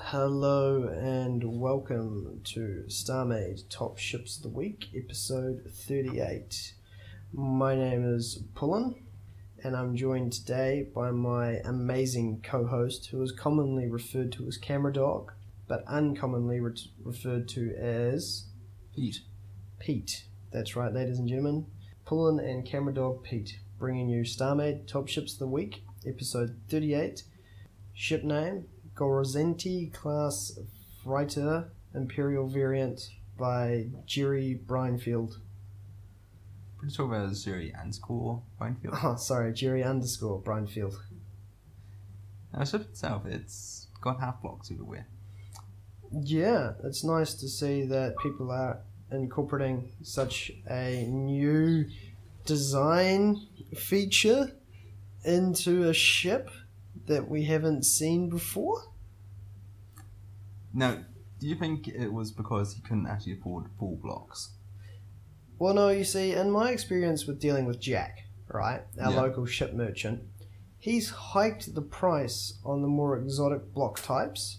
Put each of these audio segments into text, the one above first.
Hello and welcome to Starmade Top Ships of the Week, episode 38. My name is Pullin, and I'm joined today by my amazing co-host, who is commonly referred to as Camera Dog, but uncommonly referred to as... Pete. That's right, ladies and gentlemen. Pullin and Camera Dog Pete, bringing you Starmade Top Ships of the Week, episode 38. Ship name... Gozanti-class freighter, Imperial variant by Jerry Brinefield. Pretty sure that was Jerry _ Brinefield. Oh, sorry, Jerry _ Brinefield. Now, the ship itself, it's got half blocks everywhere. Yeah, it's nice to see that people are incorporating such a new design feature into a ship that we haven't seen before. Now, do you think it was because he couldn't actually afford full blocks? Well, no, you see, in my experience with dealing with Jack, right, our local ship merchant, he's hiked the price on the more exotic block types.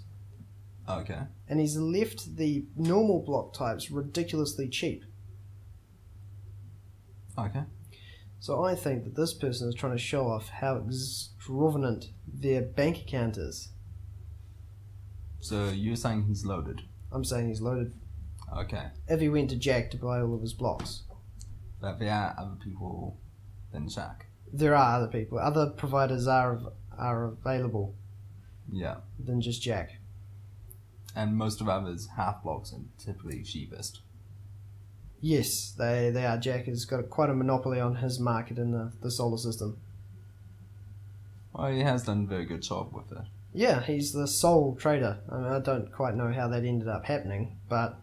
Okay. And he's left the normal block types ridiculously cheap. Okay. So I think that this person is trying to show off how extravagant their bank account is. So you're saying he's loaded? I'm saying he's loaded. Okay. If he went to Jack to buy all of his blocks. But there are other people than Jack. There are other people. Other providers are available. Yeah. Than just Jack. And most of others, half blocks, are typically cheapest. Yes, they are. Jack has got quite a monopoly on his market in the solar system. Well, he has done a very good job with it. Yeah, he's the sole trader. I mean, I don't quite know how that ended up happening, but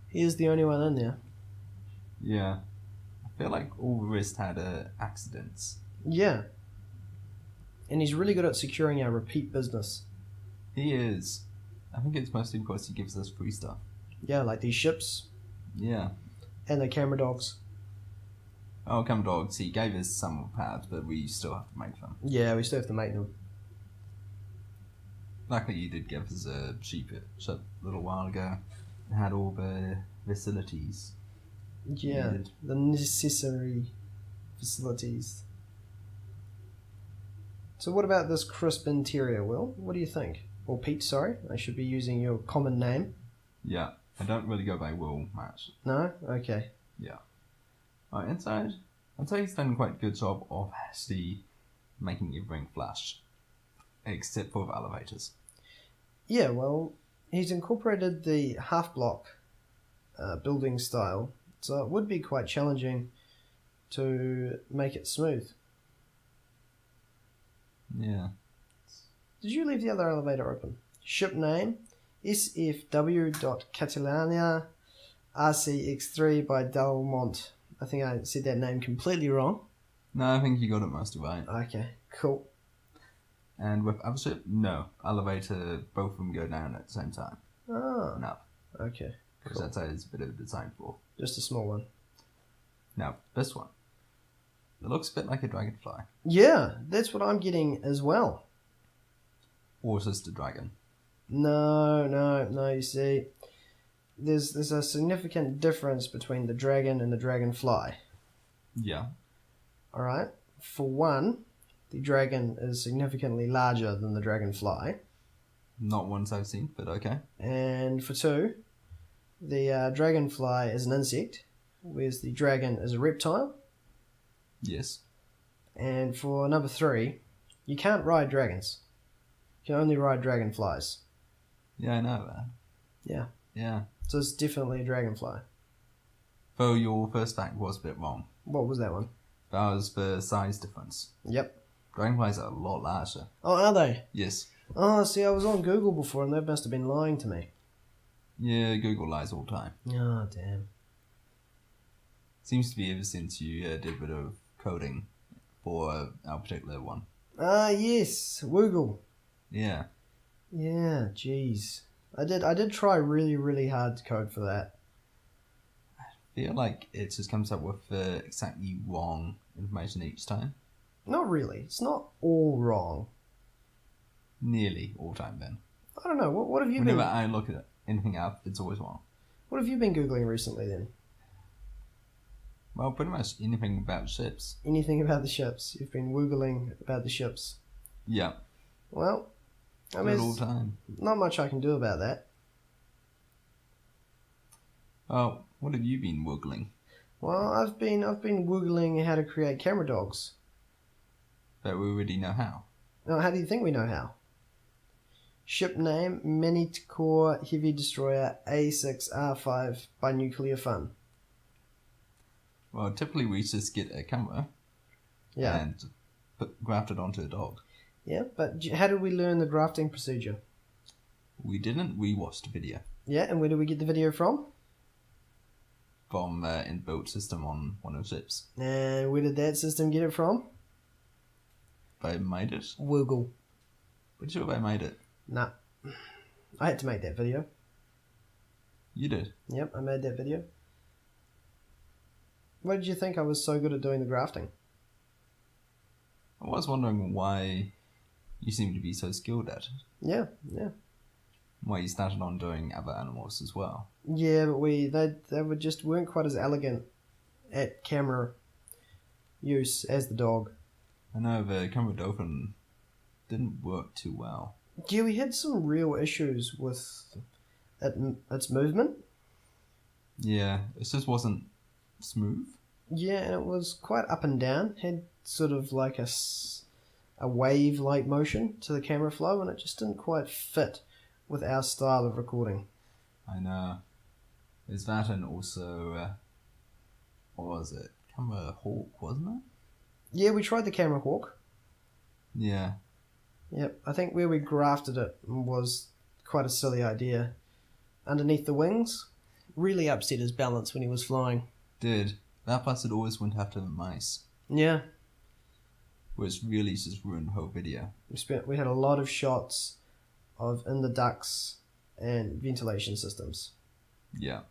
he is the only one in there. Yeah. I feel like all the rest had accidents. Yeah. And he's really good at securing our repeat business. He is. I think it's mostly because he gives us free stuff. Yeah, like these ships. Yeah. And the camera dogs. Oh, camera dogs. He gave us some pads, but we still have to make them. Yeah, we still have to make them. Luckily, you did give us a ship a little while ago. It had all the facilities. Yeah, needed. The necessary facilities. So what about this crisp interior, Will? What do you think? Or Pete, sorry. I should be using your common name. Yeah, I don't really go by Will much. No? Okay. Yeah. Inside, I'd say he's done quite a good job of actually making everything flush. Except for the elevators. Yeah, well, he's incorporated the half-block building style, so it would be quite challenging to make it smooth. Yeah. Did you leave the other elevator open? Ship name, SFW.Catalina RCX3 by Delmont. I think I said that name completely wrong. No, I think you got it mostly right. Okay, cool. And with other ship, no. Elevator, both of them go down at the same time. Ah. No. Okay, Because that's how it's a bit of a design flaw. just a small one. Now, this one. It looks a bit like a dragonfly. Yeah, that's what I'm getting as well. Or is this the dragon? No, you see, there's a significant difference between the dragon and the dragonfly. Yeah. Alright? For one, the dragon is significantly larger than the dragonfly. Not ones I've seen, but okay. And for two, the dragonfly is an insect, whereas the dragon is a reptile. Yes. And for number three, you can't ride dragons. You can only ride dragonflies. Yeah, I know that. Yeah. Yeah. So it's definitely a dragonfly. Though your first fact was a bit wrong. What was that one? That was the size difference. Yep. Dragonflies are a lot larger. Oh, are they? Yes. Oh, see, I was on Google before and they must have been lying to me. Yeah, Google lies all the time. Oh, damn. Seems to be ever since you did a bit of coding for our particular one. Ah, yes. Woogle. Yeah. Yeah, jeez. I did try really, really hard to code for that. I feel like it just comes up with exactly wrong information each time. Not really. It's not all wrong. Nearly all time then. I don't know. What have you Whenever been? I look at anything up, it's always wrong. What have you been googling recently then? Well, pretty much anything about ships. Anything about the ships? You've been woogling about the ships. Yeah. Well, I Do mean, it all the time. not much I can do about that. Oh, what have you been woogling? Well, I've been woogling how to create camera dogs. But we already know how. Now, how do you think we know how? Ship name, Manticore Heavy Destroyer A6R5 by Nuclear Fun. Well, typically we just get a camera and graft it onto a dog. Yeah, but how did we learn the grafting procedure? We didn't. We watched a video. Yeah, and where did we get the video from? From an inbuilt system on one of the ships. And where did that system get it from? They made it. Woogle. Pretty sure they made it. Nah. I had to make that video. You did. Yep, I made that video. Why did you think I was so good at doing the grafting? I was wondering why you seem to be so skilled at it. Yeah. Why you started on doing other animals as well. Yeah, but they weren't quite as elegant at camera use as the dog. I know the camera dolphin didn't work too well. Yeah, we had some real issues with its movement. Yeah, it just wasn't smooth. Yeah, and it was quite up and down. Had sort of like a wave-like motion to the camera flow, and it just didn't quite fit with our style of recording. I know. There's that, and also, what was it? Camera hawk, wasn't it? Yeah, we tried the camera hawk. Yeah. Yep, I think where we grafted it was quite a silly idea. Underneath the wings, really upset his balance when he was flying. Did. That plus it always went after the mice. Yeah. Which really just ruined the whole video. We had a lot of shots of in the ducts and ventilation systems. Yeah.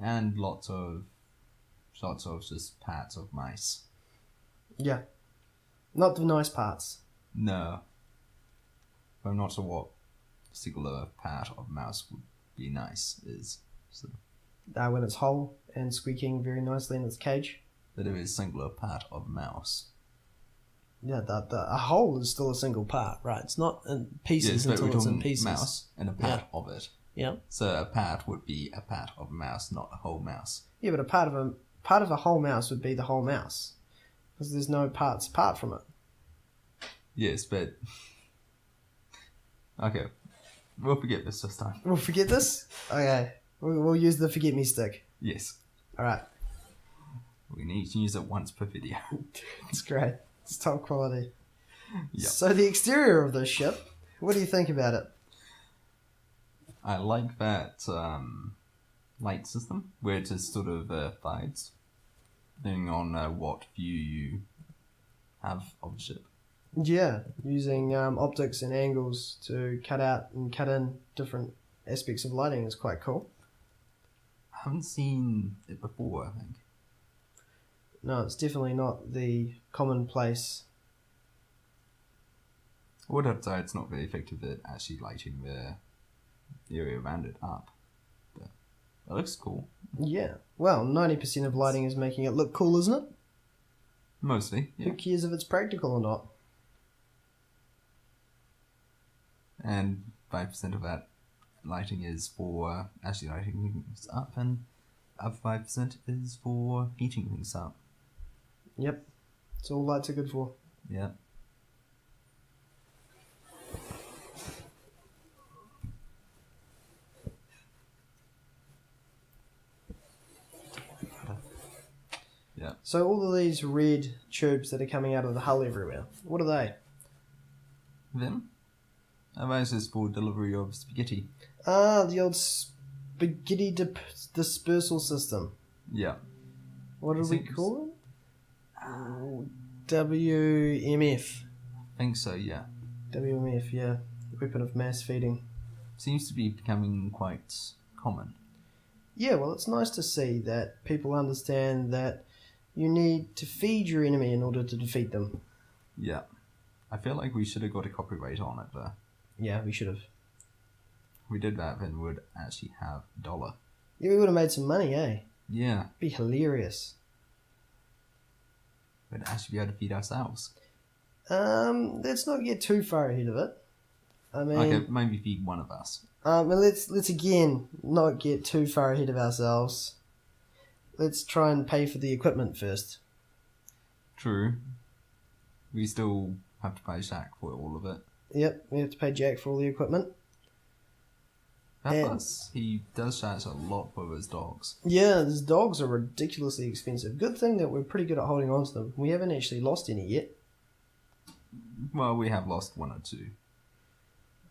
And lots of shots of just parts of mice. Yeah. Not the nice parts. No. I'm not sure what particular part of mouse would be nice is. So. When it's whole and squeaking very nicely in its cage. That it is a singular part of mouse. Yeah, a whole is still a single part, right? It's not in pieces until it's in pieces. Mouse and a part of it. Yeah. So a part would be a part of a mouse, not a whole mouse. Yeah, but a part of a whole mouse would be the whole mouse, because there's no parts apart from it. Yes, but okay, we'll forget this time. We'll forget this. Okay, we'll use the forget me stick. Yes. All right. We need to use it once per video. It's great. It's top quality. Yep. So the exterior of this ship, what do you think about it? I like that light system where it just sort of fades depending on what view you have of the ship. Yeah, using optics and angles to cut out and cut in different aspects of lighting is quite cool. I haven't seen it before, I think. No, it's definitely not the commonplace. I would have to say it's not very effective at actually lighting the area around it up. But it looks cool. Yeah. Well, 90% of lighting is making it look cool, isn't it? Mostly, yeah. Who cares if it's practical or not? And 5% of that lighting is for actually lighting things up, and other 5% is for heating things up. Yep. That's all lights are good for. Yeah. Yeah. So all of these red tubes that are coming out of the hull everywhere, what are they? Them? Those is for delivery of spaghetti. Ah, the old spaghetti dispersal system. Yeah. What did we call it? WMF. I think so, yeah. WMF, yeah. Weapon of mass feeding. Seems to be becoming quite common. Yeah, well, it's nice to see that people understand that you need to feed your enemy in order to defeat them. Yeah. I feel like we should have got a copyright on it, though. Yeah, we should have. We did that, then we'd actually have $1. Yeah, we would have made some money, eh? Yeah. Be hilarious. We'd actually be able to feed ourselves. Let's not get too far ahead of it. I mean, Okay, maybe feed one of us. let's again not get too far ahead of ourselves. Let's try and pay for the equipment first. True. We still have to pay Shaq for all of it. Yep, we have to pay Jack for all the equipment. Plus, he does charge a lot for his dogs. Yeah, his dogs are ridiculously expensive. Good thing that we're pretty good at holding on to them. We haven't actually lost any yet. Well, we have lost 1 or 2.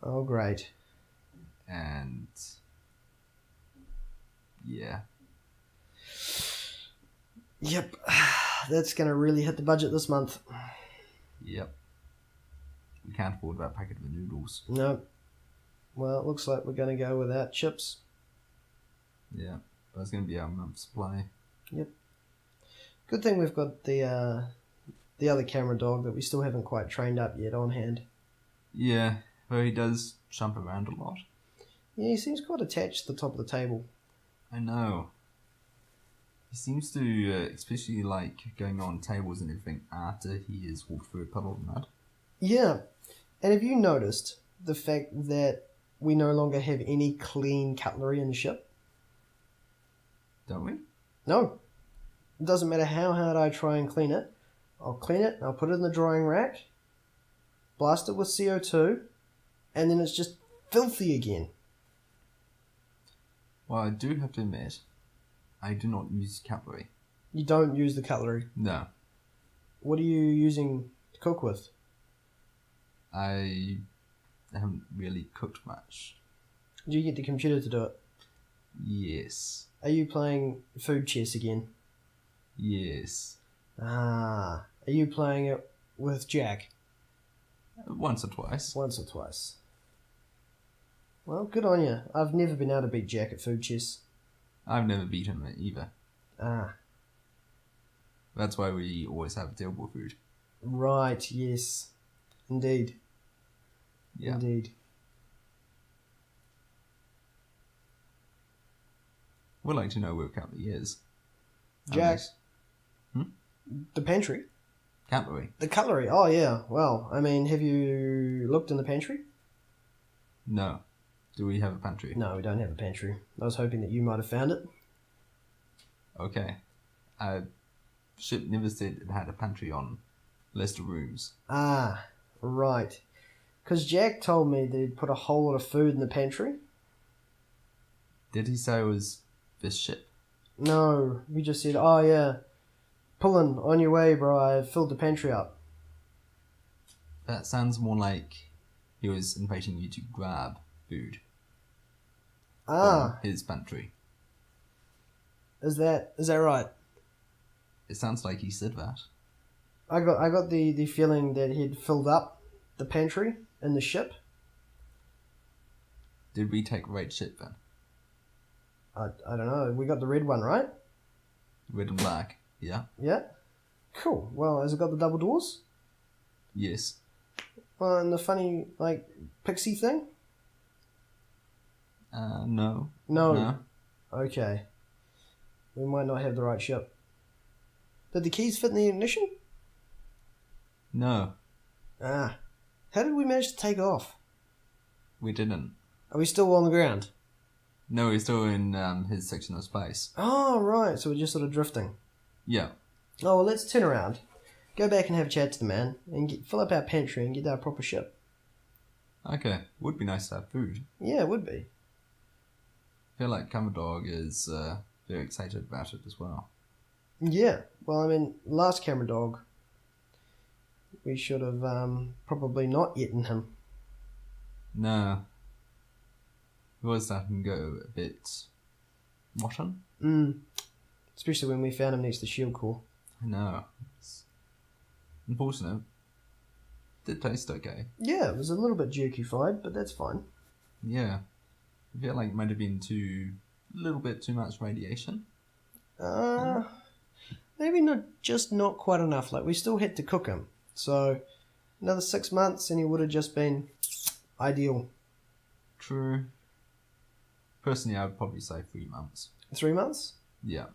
Oh, great. And yeah. Yep, that's going to really hit the budget this month. Yep. We can't afford that packet of noodles. No. Well, it looks like we're going to go without chips. Yeah, that's going to be our month's supply. Yep. Good thing we've got the other camera dog that we still haven't quite trained up yet on hand. Yeah, though he does jump around a lot. Yeah, he seems quite attached to the top of the table. I know. He seems to especially like going on tables and everything after he has walked through a puddle of mud. Yeah, and have you noticed the fact that we no longer have any clean cutlery in the ship? Don't we? No. It doesn't matter how hard I try and clean it. I'll clean it, I'll put it in the drying rack, blast it with CO2, and then it's just filthy again. Well, I do have to admit, I do not use cutlery. You don't use the cutlery. No. What are you using to cook with? I haven't really cooked much. Did you get the computer to do it? Yes. Are you playing food chess again? Yes. Ah. Are you playing it with Jack? Once or twice. Once or twice. Well, good on you. I've never been able to beat Jack at food chess. I've never beaten it either. Ah. That's why we always have table food. Right, yes. Indeed. Yeah. Indeed. We'd like to know where cutlery is. Jack. Hmm? The pantry? Cutlery? The cutlery. Oh, yeah. Well, I mean, have you looked in the pantry? No. Do we have a pantry? No, we don't have a pantry. I was hoping that you might have found it. Okay. Ship never said it had a pantry on list of rooms. Ah, right. Because Jack told me that he'd put a whole lot of food in the pantry. Did he say it was this ship? No, he just said, oh yeah, Pullin, on your way, bro, I filled the pantry up. That sounds more like he was inviting you to grab food Ah, from his pantry. is that right? It sounds like he said that. I got the feeling that he'd filled up the pantry in the ship. Did we take right ship then? I don't know. We got the red one, right? Red and black. Yeah. Yeah. Cool. Well, has it got the double doors? Yes. Well, and the funny, like, pixie thing? No. No. Okay. We might not have the right ship. Did the keys fit in the ignition? No. Ah. How did we manage to take off? We didn't. Are we still on the ground? No, we're still in his section of space. Oh, right. So we're just sort of drifting. Yeah. Oh, well, let's turn around. Go back and have a chat to the man and fill up our pantry and get our proper ship. Okay. Would be nice to have food. Yeah, it would be. I feel like Commodore is very excited about it as well. Yeah. Well, I mean, last camera dog, we should have probably not eaten him. No. It was starting to go a bit rotten. Especially when we found him next to Shield Core. I know. It's unfortunate. Did taste okay. Yeah, it was a little bit jerky-fied, but that's fine. Yeah. I feel like it might have been a little bit too much radiation. Maybe not quite enough. Like, we still had to cook him. So, another 6 months and he would have just been ideal? True. Personally, I would probably say 3 months. 3 months? Yeah.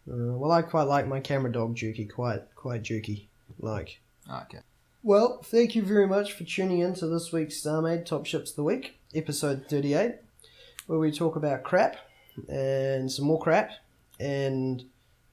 Well, I quite like my camera dog Juki, quite Juki like. Okay. Well, thank you very much for tuning in to this week's Starmade Top Ships of the Week, episode 38, where we talk about crap, and some more crap, and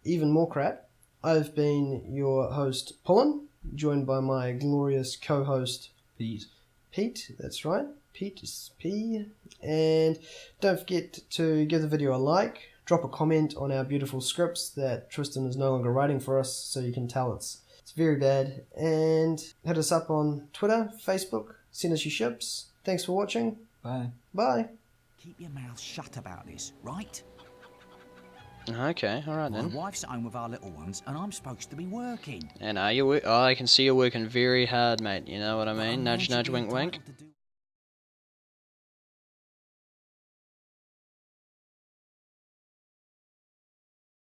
even more crap. I've been your host, Pullin, joined by my glorious co-host, Pete. Pete, that's right. Pete is P. And don't forget to give the video a like, drop a comment on our beautiful scripts that Tristan is no longer writing for us, so you can tell it's very bad. And hit us up on Twitter, Facebook, send us your ships. Thanks for watching. Bye. Bye. Keep your mouth shut about this, right? Okay, alright then. My wife's at home with our little ones, and I'm supposed to be working. And are you? Oh, I can see you're working very hard, mate. You know what I mean? I'm Nudge, nudge, magically wink, wink. entitled to do